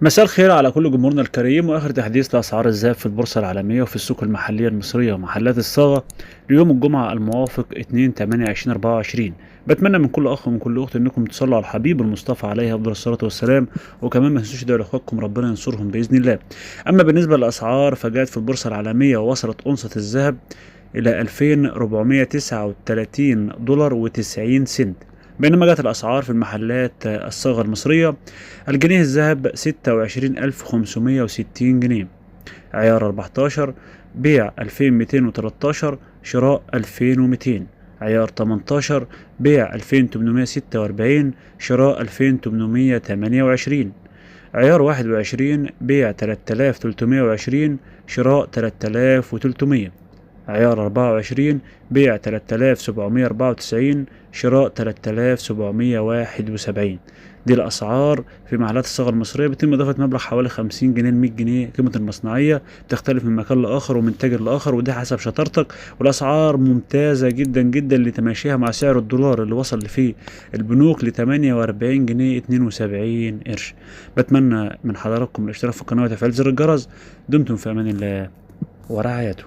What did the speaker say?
مساء الخير على كل جمهورنا الكريم واخر تحديث لاسعار الذهب في البورصه العالميه وفي السوق المحليه المصريه ومحلات الصاغه ليوم الجمعه الموافق 2/8/2024. بتمنى من كل اخ ومن كل اخت انكم تصلوا على الحبيب المصطفى عليه افضل الصلاه والسلام، وكمان ما تنسوش تدعوا لاخواتكم ربنا ينصرهم باذن الله. اما بالنسبه للاسعار فجاءت في البورصه العالميه ووصلت اونصه الذهب إلى 2439 دولار و90 سنت، بينما جت الأسعار في المحلات الصاغة المصرية. الجنيه الذهب 26,560 جنيه، عيار 14 بيع 2213 شراء 2200، عيار 18 بيع 2846 شراء 2828، عيار 21 بيع 3320 شراء 3300، عيار 24 بيع 3794 شراء 3771. دي الأسعار في محلات الصاغة المصرية. بيتم إضافة مبلغ حوالي 50 جنيه ل 100 جنيه قيمة المصنعية، بتختلف من مكان لآخر ومن تاجر لآخر، ودي حسب شطارتك. والأسعار ممتازة جدا جدا لتماشيها مع سعر الدولار اللي وصل فيه البنوك ل 48 جنيه 72 قرش. بتمنى من حضراتكم الاشتراك في القناة وتفعيل زر الجرس. دمتم في أمان الله ورعايته.